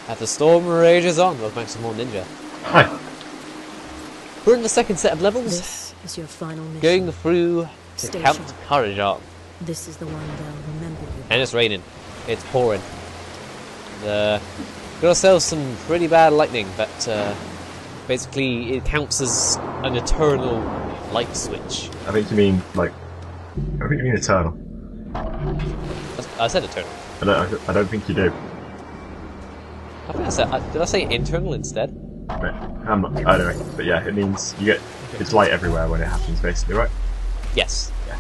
As the storm rages on, welcome back to more Ninja. Hi. We're in the second set of levels. This is your final mission. Going through to Stay Count sharp. Catacomb. This is the one they'll remember you. And it's raining. It's pouring. Got ourselves some pretty bad lightning, but basically it counts as an eternal light switch. I think you mean, eternal. I said eternal. I don't think you do. I think I said, did I say internal instead? Right. I'm not, anyway, but yeah, it means you get, it's light everywhere when it happens, basically, right? Yes. Yeah.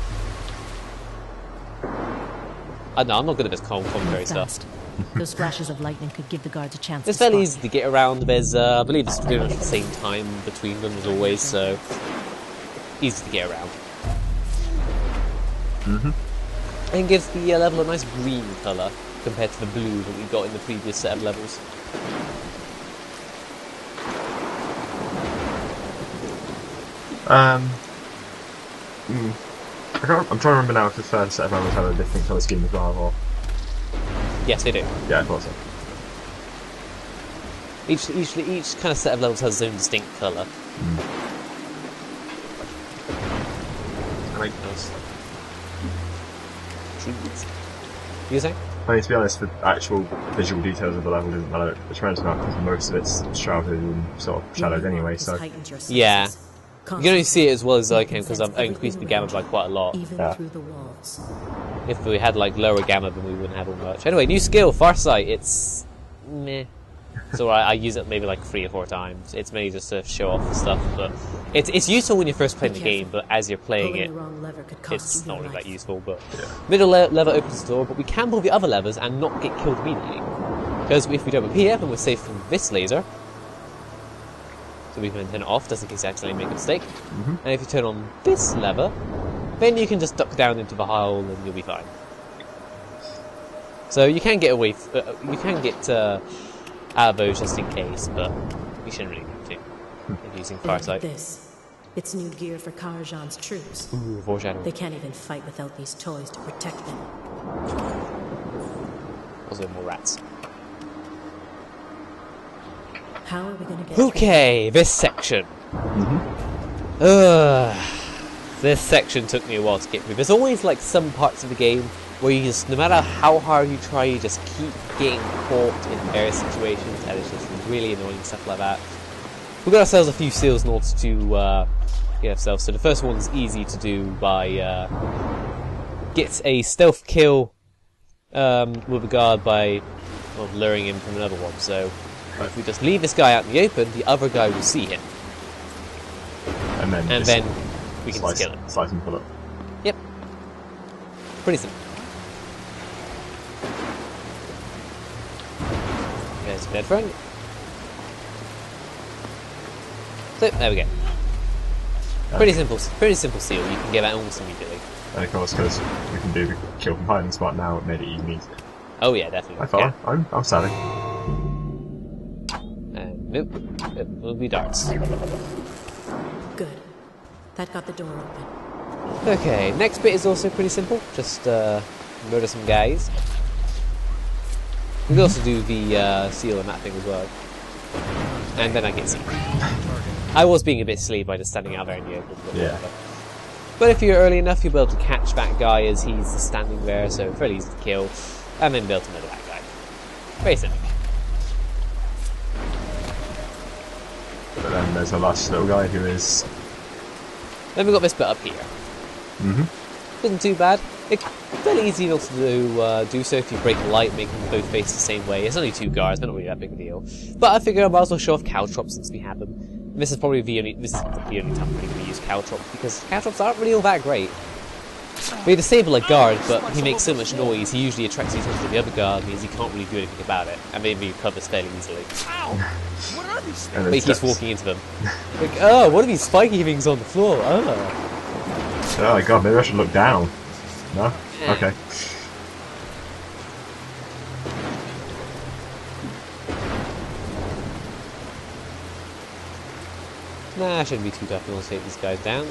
No, I'm not good at this commentary stuff. Fast. Those flashes of lightning could give the guards a chance It's to fairly spot easy to get around. There's, I believe it's pretty much the same time between them as always, so easy to get around. And gives the level a nice green colour compared to the blue that we got in the previous set of levels. I'm trying to remember now if the first set of levels had a different colour scheme as well, or... Yes, they do. Yeah, I thought so. Each kind of set of levels has its own distinct colour. I mean, Nice. Trees. You were saying? I mean, to be honest, the actual visual details of the level doesn't matter a tremendous amount because most of it's shrouded in sort of shadows anyway, so... Yeah. You can only see it as well as I can because I've increased the gamma by quite a lot. even Yeah. through the walls. If we had like lower gamma, then we wouldn't have all much. Anyway, new skill, Farsight. It's meh. So I use it maybe like 3 or 4 times. It's mainly just to show off stuff, but it's useful when you're first playing the game. But as you're playing Pulling it, the wrong lever could cost it's you not your really that life. useful. But Yeah. middle lever opens the door, but we can pull the other levers and not get killed immediately. Because if we don't appear, then we're safe from this laser. So we can turn it off just in case you accidentally make a mistake. And if you turn on this lever, then you can just duck down into the hole and you'll be fine. So you can get away. You can get out of those just in case, but you shouldn't really need to. If using And look at Farsight. this. It's new gear for Karajan's troops. Ooh, foreshadowing. They can't even fight without these toys to protect them. Also more rats. How are we going to get through? Okay, this section. This section took me a while to get through. There's always like some parts of the game where you just, no matter how hard you try, you just keep getting caught in various situations, and it's just really annoying stuff like that. We've got ourselves a few seals in order to get ourselves. So the first one's easy to do by get a stealth kill with a guard by luring him from another one. So if we just leave this guy out in the open, the other guy will see him, And then, and just then we can slice, kill him. slice and pull up. Yep. Pretty simple. There's a dead friend. So, there we go. Pretty simple seal. You can get that almost immediately. And of course, because we can do the kill from hiding spot now, it made it easy. Oh yeah, definitely. I follow. Yeah. I'm savvy. And nope, it will be darts. Good. That got the door open. Okay, next bit is also pretty simple. Just murder some guys. We can also do the seal and that thing as well. And then I get seen. I was being a bit silly by just standing out there in the open. But Yeah. whatever. But if you're early enough, you'll be able to catch that guy as he's just standing there, so fairly easy to kill. And then be able to murder that guy. Very simple. But then there's a last little guy who is... Then we've got this bit up here. Isn't too bad. It's fairly easy to do so if you break light, make them both face the same way. It's only 2 guards, they're not really that big a deal. But I figure I might as well show off caltrops since we have them. And this is probably the only time we're going to use caltrops, because caltrops aren't really all that great. We disable a guard, but he makes so much noise, he usually attracts the attention of the other guard, means he can't really do anything about it, and maybe recovers fairly easily. What are these things? and But he there's keeps steps. walking into them. Like, oh, what are these spiky things on the floor? Oh. Oh my god, maybe I should look down. No? Yeah. Okay. Nah, I shouldn't be too tough. I'm going to take these guys down.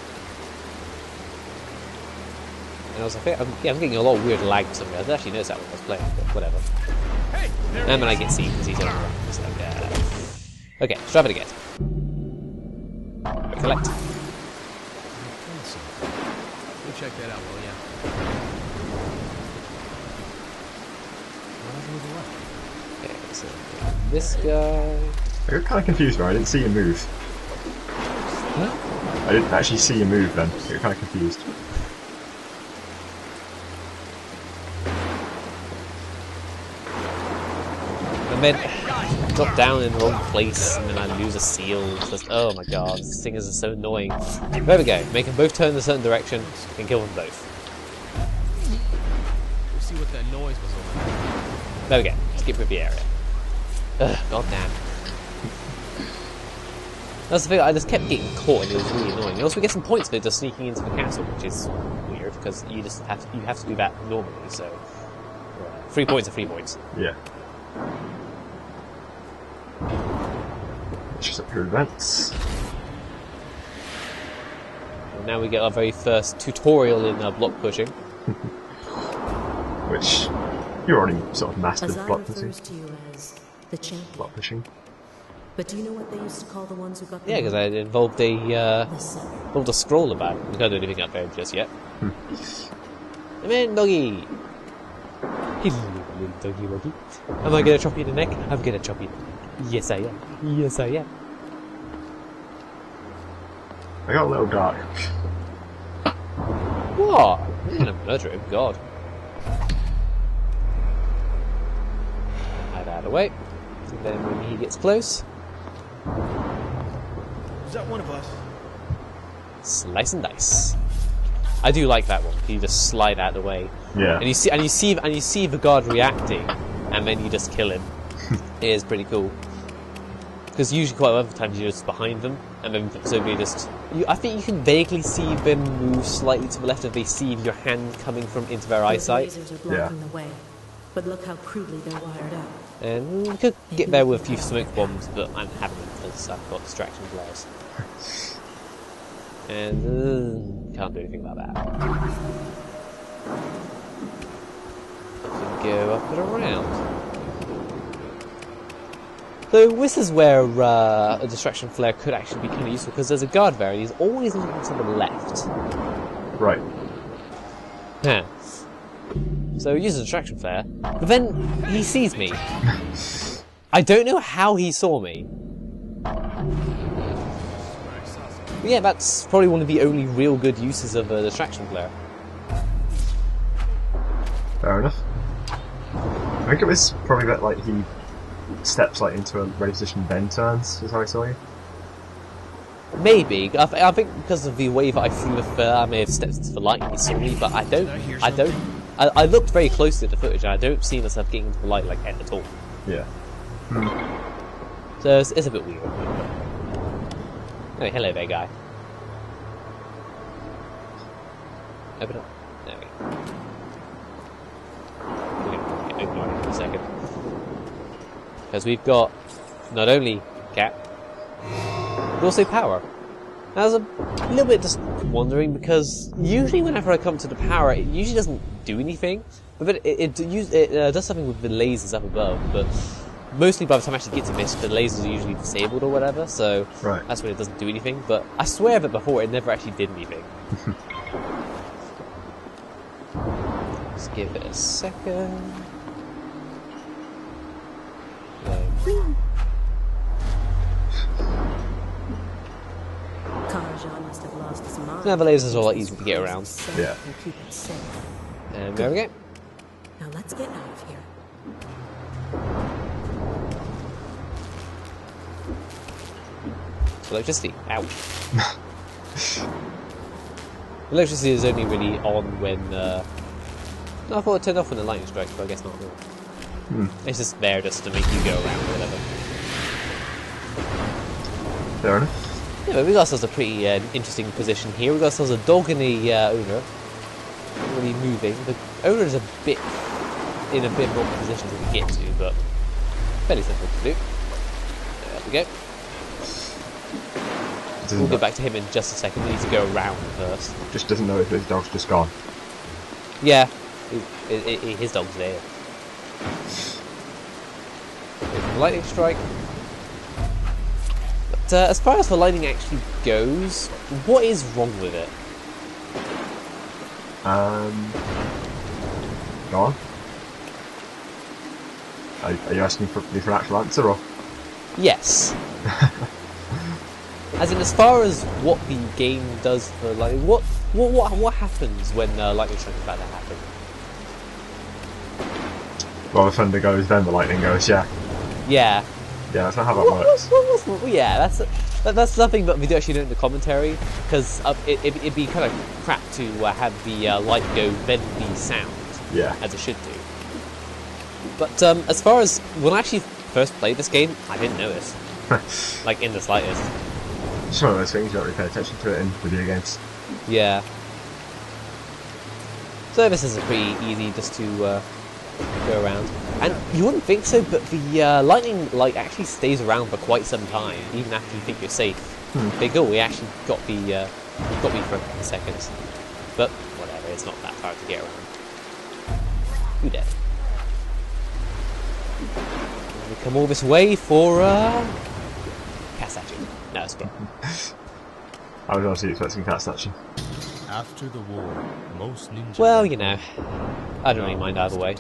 And also, I'm getting a lot of weird lag for some reason. I didn't actually notice that when I was playing, but whatever. Hey, And then I get seen because he's on the run. So, okay, let's try it again. Recollect. Go check that out, will ya? Okay, so this guy. I got kind of confused there. I didn't see you move. Huh? I didn't actually see you move then. I got kind of confused. And then drop down in the wrong place, and then I lose a seal. It's just, oh my god, these things are so annoying. There we go. Make them both turn in a certain direction, and kill them both. We'll see what that noise was all about. There we go. Skip through the area. Ugh, god damn. That's the thing, I just kept getting caught and it was really annoying. And also we get some points for just sneaking into the castle, which is weird, because you just have to do that normally, so 3 points are 3 points. Yeah. Just up your events. And now we get our very first tutorial in block pushing. Which you already sort of mastered Azar block pushing. refers to you as the champion. Block pushing. But do you know what they used to call the ones who got the Yeah, because mark? it involved a The center. involved a scroll about it. We can't do anything up there just yet. Come in, doggy! Hello, little doggy woggy. Am I gonna chop you in the neck? I'm gonna chop you. Yes, I am. Yes, I am. I got a little dark. What? I'm gonna murder him, God. Hide out of the way. And then when he gets close, Is that one of us? slice and dice. I do like that one. You just slide out of the way. Yeah. And you see the guard reacting, and then you just kill him. It is pretty cool. Because usually, quite a lot of times, you're just behind them, and then so they just. I think you can vaguely see them move slightly to the left if they see your hand coming from into their Those eyesight. lasers are blocking the way. But look how crudely they're wired up. And we could get there with a few smoke bombs, but I'm having them because I've got distraction glares. And can't do anything about that. I can go up and around. So this is where a distraction flare could actually be kind of useful, because there's a guard there and he's always looking to the left. Right. Yeah. So he uses a distraction flare, but then he sees me. I don't know how he saw me. But yeah, that's probably one of the only real good uses of a distraction flare. Fair enough. I think it was probably that like he steps like into a ready position then turns, is how I saw you. Maybe. I think because of the way that I threw the flare, I may have stepped into the light and he saw me, but I looked very closely at the footage and I don't see myself getting into the light like at all. Yeah. So it's a bit weird. Oh, hello there, guy. Open up. There we go. We're going to ignore it for a second. Because we've got not only Cat, but also power. Now, I was a little bit just wondering because usually whenever I come to the power, it usually doesn't do anything. But it does something with the lasers up above, but mostly by the time I actually get to this, the lasers are usually disabled or whatever, so that's when it doesn't do anything. But I swear that before it never actually did anything. Let's give it a second. Karajan must have lost his mind. Now the lasers are a lot easier to get around. Yeah. And keep it safe. And there we go. Now let's get out of here. Electricity. Ow. Electricity is only really on when. No, I thought it turned off when the lightning strikes, but I guess not. It's just there just to make you go around or whatever. Fair enough. Yeah, but we got ourselves a pretty interesting position here. We got ourselves a dog and a owner. Not really moving. The owner is in a bit more position to get to, but fairly simple to do. There we go. We'll get back to him in just a second. We need to go around first. Just doesn't know if his dog's just gone. Yeah, his dog's there. lightning strike. But as far as the lightning actually goes, what is wrong with it? Go on. Are you asking for me for an actual answer, or? Yes. As in, as far as what the game does for lightning, what happens when lightning strike is about to happen? Well, the thunder goes, then the lightning goes. Yeah. Yeah. Yeah, that's not how that works. Yeah, that's something that we do actually know in the commentary, because it'd be kind of crap to have the light go then the sound, Yeah. as it should do. But as far as when I actually first played this game, I didn't notice, like in the slightest. It's one of those things you don't really pay attention to it in video games. Yeah. So this is a pretty easy just to go around. And you wouldn't think so, but the lightning actually stays around for quite some time, even after you think you're safe. Big oh, we actually got me for a couple of seconds. But whatever, it's not that hard to get around. You dead. We come all this way for cat statue. No, it's good. I was honestly expecting cat statue. After the war, most ninja. Well, you know, I don't really mind either way.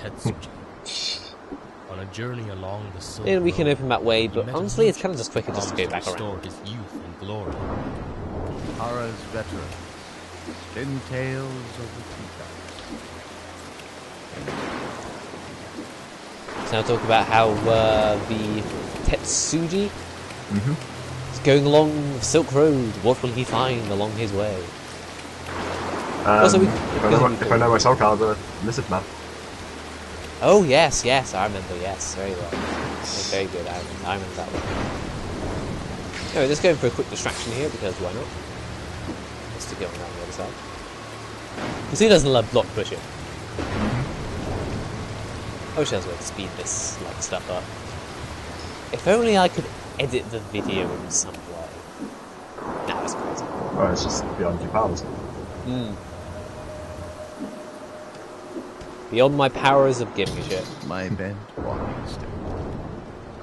On a journey along the Silk Then we can Road, open that way, but he met a honestly, it's ninja kind of just quicker just to go back promised around. restore his youth and glory. Hara's veteran. Spin tales of the So now talk about how the Tetsuji is going along the Silk Road. What will he find along his way? Also, if I know my Soul Calibur, Lizard Man. Oh yes, I remember. Yes, very well. Very good. I remember that one. Anyway, just going for a quick distraction here because why not? Just to get on around the other side. Because who doesn't love block pushing? I wish I was able to speed this stuff up. If only I could edit the video in some way. Nah, that's crazy. Oh, it's just beyond your powers. Beyond my powers of giving a shit. my bent walking stick.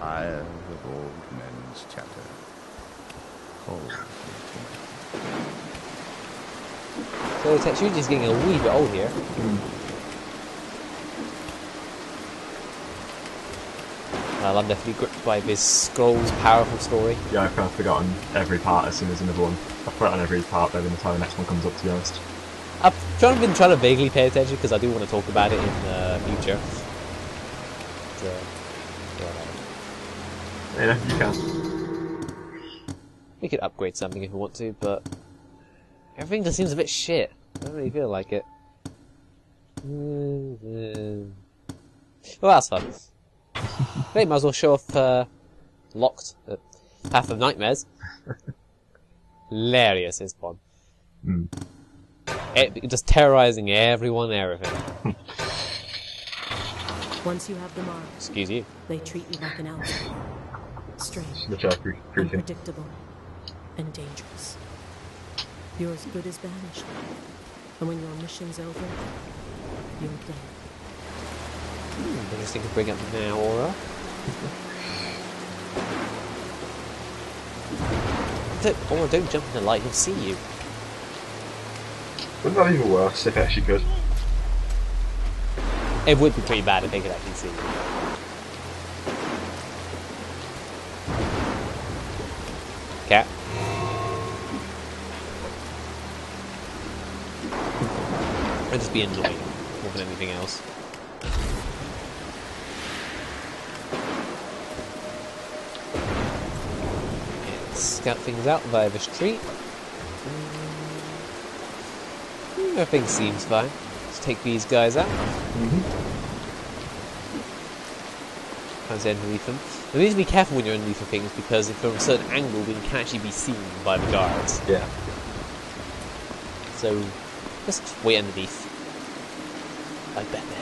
Ire of old men's chatter. Cold. So Tetsuji's getting a wee bit old here. Well, I'm definitely gripped by this scroll's powerful story. Yeah, I've kind of forgotten every part as soon as another one. I've put on every part by the time the next one comes up, to be honest. I've been trying to vaguely pay attention because I do want to talk about it in the future. But, Yeah, you can. we could upgrade something if we want to, but everything just seems a bit shit. I don't really feel like it. Well, that's fun. Hey, might as well show off Locked Path of Nightmares. Hilarious, is one. Just terrorizing everyone and everything. Once you have them armed, Excuse you. they treat you like an outlaw. Strange, Which are creeping. unpredictable, and dangerous. You're as good as banished. And when your mission's over, you're dead. Interesting to bring up now, Aura. Don't jump in the light, he'll see you. Wouldn't that be even worse if it actually could? It would be pretty bad if they could actually see you. Cat. I'd just be annoying more than anything else. And scout things out via this tree. Everything seems fine. Let's take these guys out. As underneath them. You need to be careful when you're underneath of things because if you're on a certain angle, then you can actually be seen by the guards. Yeah. So, just wait underneath. Like Batman.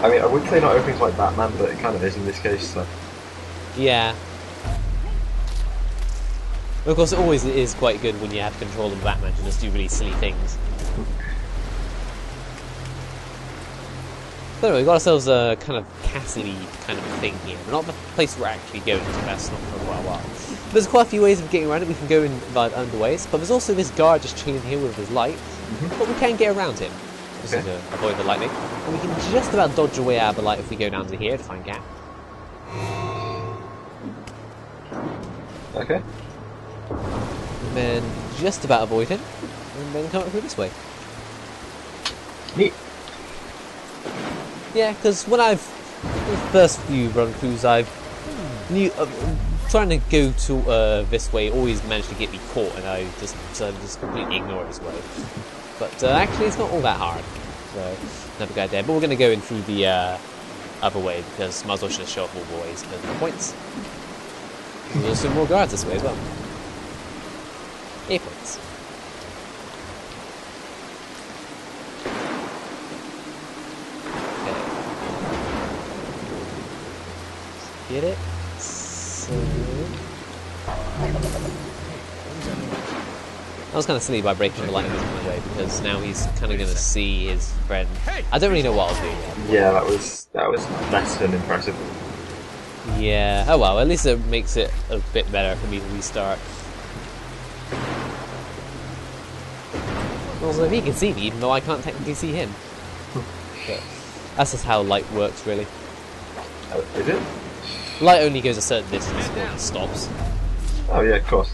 I mean, I would say not everything's like Batman, but it kind of is in this case, so. Yeah. Of course, it always is quite good when you have control of Batman to just do really silly things. So anyway, we've got ourselves a kind of castle kind of thing here. We're not the place we're actually going to, that's not for quite a while. There's quite a few ways of getting around it. We can go in via underways, but there's also this guard just chilling here with his light, but we can get around him. Just to avoid the lightning. And we can just about dodge away out of the light if we go down to here to find Gap. Okay. And then just about avoid him, and then come up through this way. Neat. Yeah, because when the first few run-throughs trying to go to this way always managed to get me caught, and I just completely ignore this way. But actually it's not all that hard, so never go there. But we're going to go in through the other way, because might as well just show off all ways, because no points. There's also more guards this way as well. 8 points. Get it? So... That was kind of silly by breaking the lightning in my way, because now he's kind of going to see his friend. I don't really know what I'll do yet. Yeah, that was less than impressive. Yeah, oh well, at least it makes it a bit better for me to restart. Also, he can see me, even though I can't technically see him. But that's just how light works, really. Oh, is it? Light only goes a certain distance before it stops. Oh yeah, of course.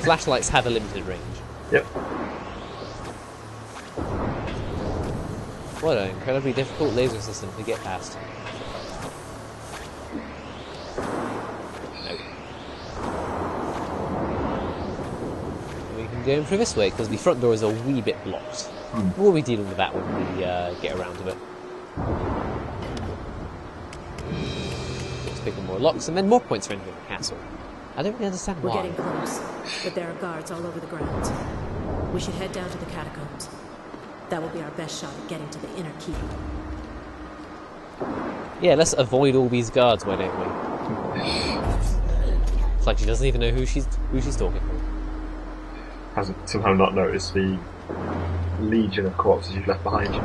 Flashlights have a limited range. Yep. What an incredibly difficult laser system to get past. Nope. We can go in through this way, because the front door is a wee bit blocked. We'll be dealing with that when we get around to it. Let's pick up more locks, and then more points for entering the castle. I don't really understand why. We're getting close, but there are guards all over the grounds. We should head down to the catacombs. That will be our best shot at getting to the inner keep. Yeah, let's avoid all these guards, why don't we? It's like she doesn't even know who she's talking to. Hasn't somehow not noticed the legion of corpses you've left behind you.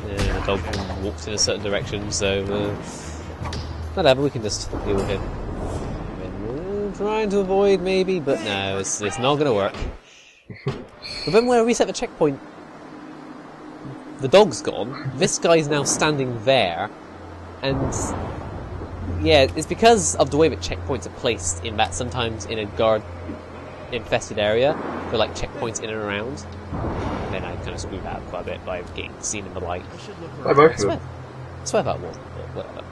Yeah, the dog walks in a certain direction, so whatever, we can just deal with him. Trying to avoid, maybe, but no, it's not going to work. But then when we reset the checkpoint, the dog's gone, this guy's now standing there, and yeah, it's because of the way that checkpoints are placed, in that sometimes in a guard-infested area, they're like checkpoints in and around. And then I kind of screwed that quite a bit by getting seen in the light. By both of them. I swear that wasn't, but whatever.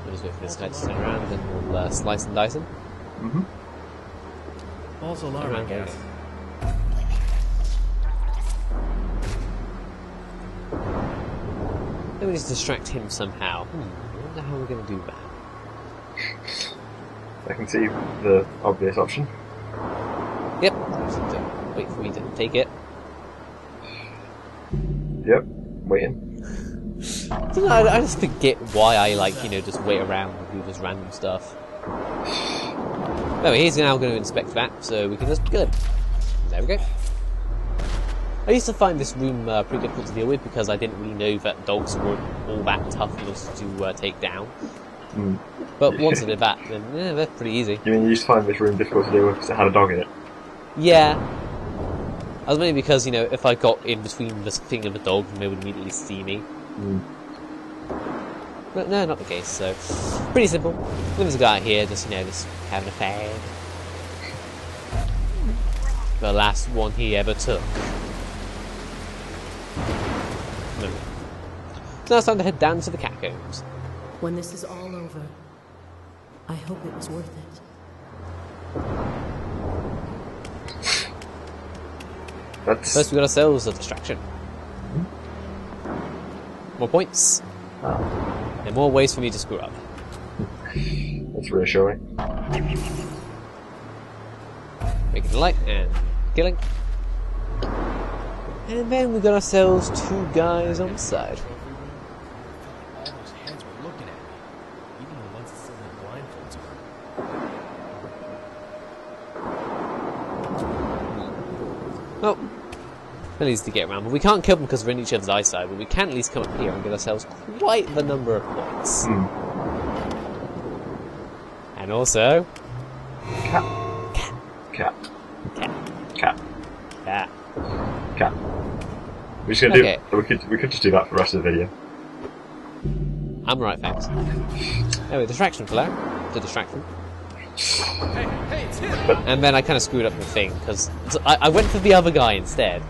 We'll just wait for this guy to turn around, and we'll slice and dice him. False alarm, I guess. Then we just distract him somehow. I wonder how we're going to do that. I can see the obvious option. Yep. Just wait for me to take it. Yep. Waiting. I just forget why I just wait around and do this random stuff. Anyway, he's now going to inspect that, so we can just kill him. There we go. I used to find this room pretty difficult to deal with because I didn't really know that dogs weren't all that tough to take down. But once I did that, then yeah, they're pretty easy. You mean you used to find this room difficult to deal with because it had a dog in it? Yeah. I was mainly because, if I got in between the thing and the dog, then they would immediately see me. But no, not the case, so pretty simple. There's a guy here just having a fag. The last one he ever took. No. So now it's time to head down to the catacombs. When this is all over, I hope it was worth it. First we got ourselves a distraction. More points. And more ways for me to screw up. That's reassuring. Making the light and killing. And then we got ourselves 2 guys on the side. All those heads were looking at me, even the ones that still had blindfolds Well, at least to get around. But we can't kill them because we're in each other's eyesight, but we can at least come up here and get ourselves quite the number of points. And also... Cat. Cat. Cat. Cat. Cat. Cat. Cat. We're just gonna Okay. do. We could just do that for the rest of the video. I'm right, thanks. Anyway, distraction flare to distract them. Hey, Tim! And then I kind of screwed up the thing, because I went for the other guy instead.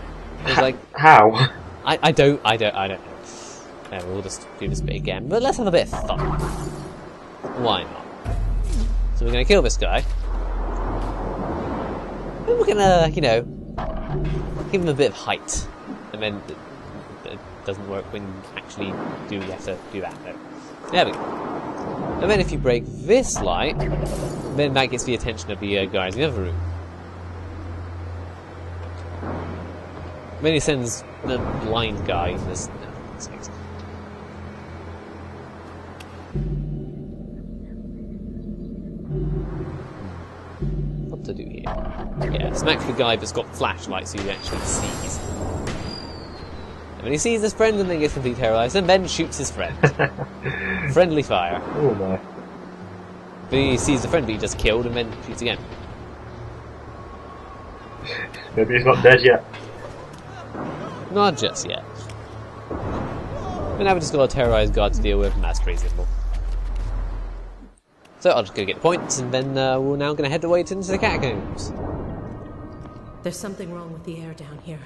I was like, How? I don't know. No, we'll just do this bit again, but let's have a bit of fun. Why not? So we're gonna kill this guy. And we're gonna, you know, give him a bit of height. And then it doesn't work when you actually do, you have to do that though. There we go. And then if you break this light, then that gets the attention of the guys in the other room. Then he sends the blind guy in this... No, thanks. What to do here? Yeah, smack the guy that's got flashlights so he actually sees. And when he sees his friend and then gets completely terrorized, and then shoots his friend. Friendly fire. Oh my. But he sees the friend that he just killed and then shoots again. Maybe he's not dead yet. Not just yet. And now we just got a terrorized guard to deal with, and that's pretty simple. So I'll just go get the points, and then we're now going to head away into the Catacombs. There's something wrong with the air down here.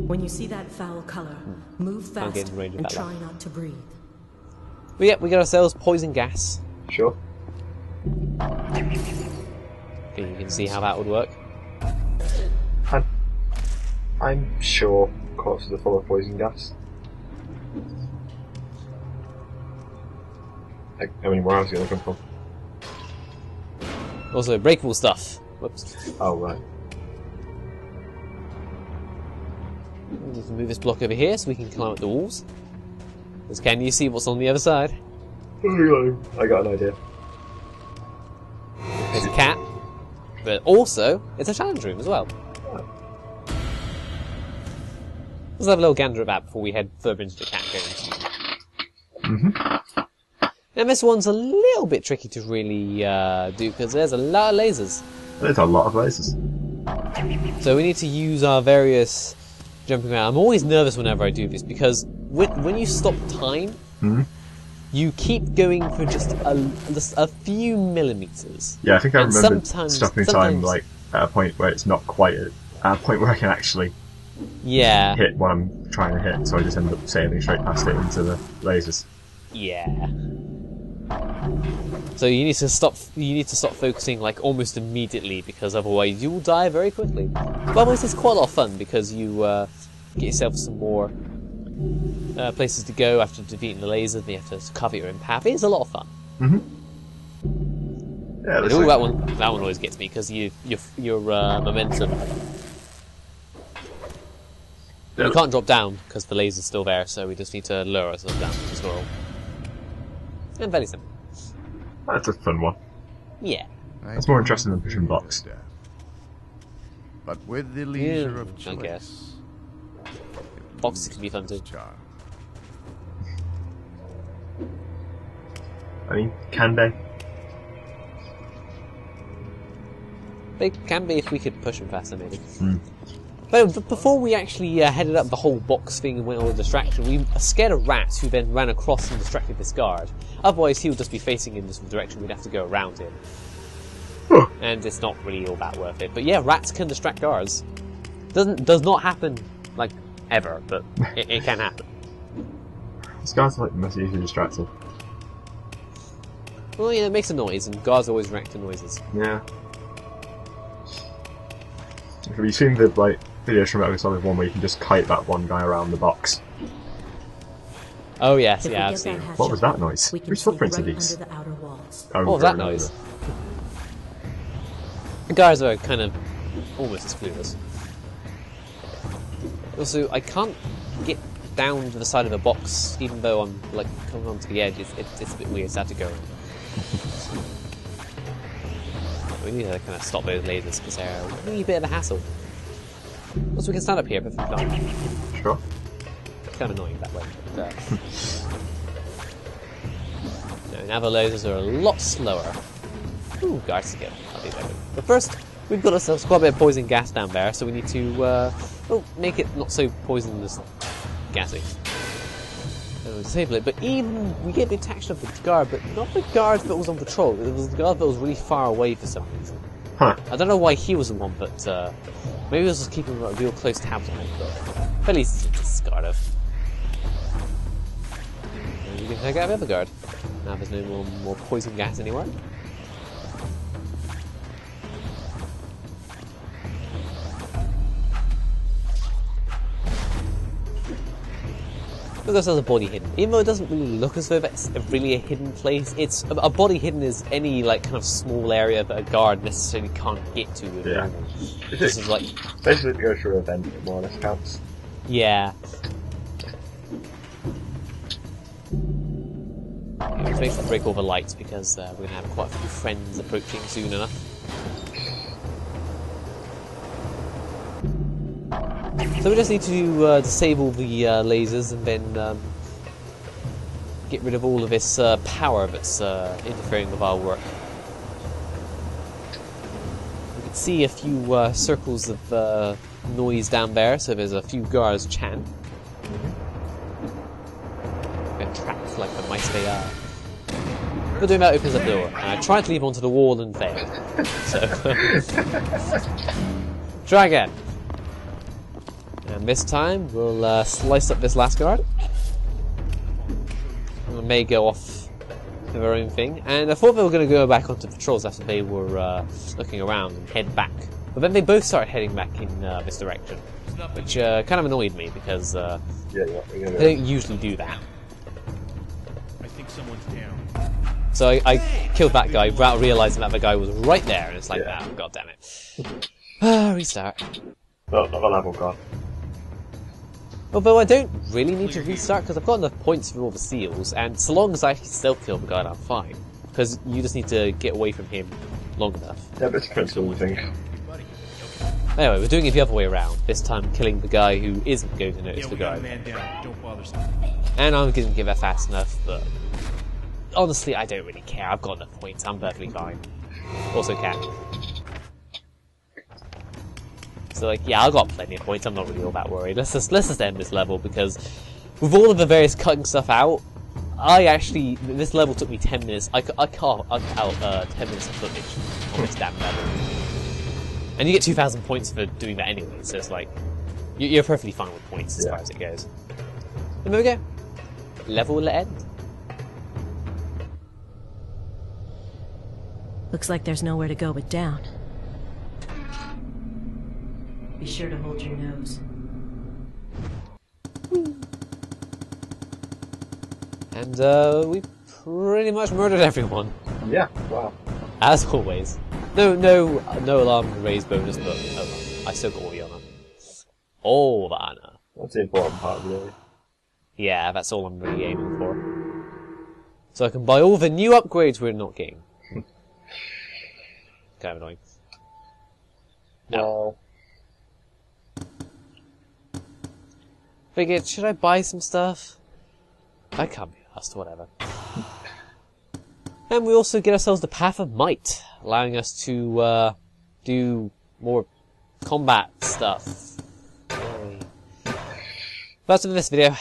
When you see that foul color, move Can't get fast in range of and that try light. not to breathe. But yeah, we got ourselves poison gas. Sure. Okay, you can see how that would work. I'm sure corpses are full of poison gas. I mean, where else is it going to come from? Also, breakable stuff. Whoops. Oh, right. We can move this block over here so we can climb up the walls. Because can you see what's on the other side? I got an idea. There's a cat, but also it's a challenge room as well. Let's have a little gander at that before we head further into the Catacombs. And this one's a little bit tricky to really do because there's a lot of lasers. There's a lot of lasers. So we need to use our various jumping around. I'm always nervous whenever I do this because when you stop time, you keep going for just a few millimeters. Yeah, I think I And remember sometimes- stopping time sometimes- like at a point where it's not quite at a point where I can actually Yeah. hit what I'm trying to hit, so I just end up sailing straight past it into the lasers. Yeah. So you need to stop. You need to stop focusing like almost immediately because otherwise you will die very quickly. But otherwise, it's quite a lot of fun because you get yourself some more places to go after defeating the laser. Then you have to cover your own path. It's a lot of fun. Yeah, And looks ooh, like, that one always gets me because your momentum. Yeah. You can't drop down because the laser's still there, so we just need to lower ourselves down to squirrel. And very simple. that's a fun one. Yeah. That's more interesting than pushing blocks. But with the leisure Yeah, of I choice, guess. it Boxes can be fun loses too. its charm. I mean, can they? They can be if we could push them faster, maybe. But before we actually headed up the whole box thing and went on a distraction, we scared a rat who then ran across and distracted this guard. Otherwise, he would just be facing in this direction. We'd have to go around him. Huh. And it's not really all that worth it. But yeah, rats can distract guards. Does not happen, like, ever, but it can happen. These guys are like most easily distracted. Well, yeah, it makes a noise, and guards always react to noises. Yeah. Have you seen the like videos from Metal Gear Solid 1 where you can just kite that one guy around the box? Oh yes, If we yeah, I've get seen. that hatch What was open, that noise? we can Whose sneak footprints are right these? under the outer walls. What was that over and noise? over. The guards are kind of almost as clueless. Also, I can't get down to the side of a box, even though I'm like coming onto the edge. It's a bit weird. So I have to go. we need to kind of stop those lasers because they're a wee bit of a hassle. Also, we can stand up here, but if we can't. Sure. It's kind of annoying that way. But, no, now the lasers are a lot slower. Ooh, guard skill. I'll do that. But first, we've got ourselves quite a bit of poison gas down there, so we need to well, make it not so poisonous gassy. Disable it, but even we get the detection of the guard, but not the guard that was on patrol. It was the guard that was really far away for some reason. Huh. I don't know why he was the one, but maybe he was just keeping a real close tabs on it. But at least it's discard of. And you can take out the other guard. Now there's no more poison gas anywhere. Look, there's a body hidden. Even though it doesn't really look as though that's really a hidden place, it's a body hidden is any like kind of small area that a guard necessarily can't get to. Yeah. This is like basically to go through a vent, it more or less counts. yeah. Let's make sure to break all the lights because we're gonna have quite a few friends approaching soon enough. So we just need to disable the lasers and then get rid of all of this power that's interfering with our work. We can see a few circles of noise down there, so there's a few guards chatting. They're trapped like the mice they are. But doing that opens up the door, and I tried to leap onto the wall and failed. So, try again. And this time, we'll slice up this last guard. And they may go off to their own thing. And I thought they were going to go back onto patrols after they were looking around and head back. But then they both started heading back in this direction. Which kind of annoyed me because they don't usually do that. I think someone's down. So I killed that guy without realising that the guy was right there. And it's like, Yeah. oh, god damn it. Restart. Not the level guard. Although I don't really need to restart because I've got enough points for all the seals, and so long as I can stealth kill the guy, I'm fine. Because you just need to get away from him long enough. Yeah, but it's a principle thing. Anyway, we're doing it the other way around. This time killing the guy who isn't going to notice the guy. Man down. Don't bother. And I'm going to give that fast enough, but honestly, I don't really care. I've got enough points. I'm perfectly fine. Also cat. So like, yeah, I've got plenty of points. I'm not really all that worried. Let's just end this level because with all of the various cutting stuff out, this level took me 10 minutes. I cut out 10 minutes of footage on this damn level, and you get 2,000 points for doing that anyway. So it's like you're perfectly fine with points as far as it goes. And there we go. Level will end. Looks like there's nowhere to go but down. Be sure to hold your nose. And we pretty much murdered everyone. Yeah, wow. As always. No alarm raise bonus, but oh well. I still got all the honour. All the honour. That's the important part, really. Yeah, that's all I'm really aiming for. So I can buy all the new upgrades we're not getting. Kind of annoying. No. Figured, should I buy some stuff? I can't be asked, whatever. And we also get ourselves the Path of Might, allowing us to do more combat stuff. Yay. That's it for this video.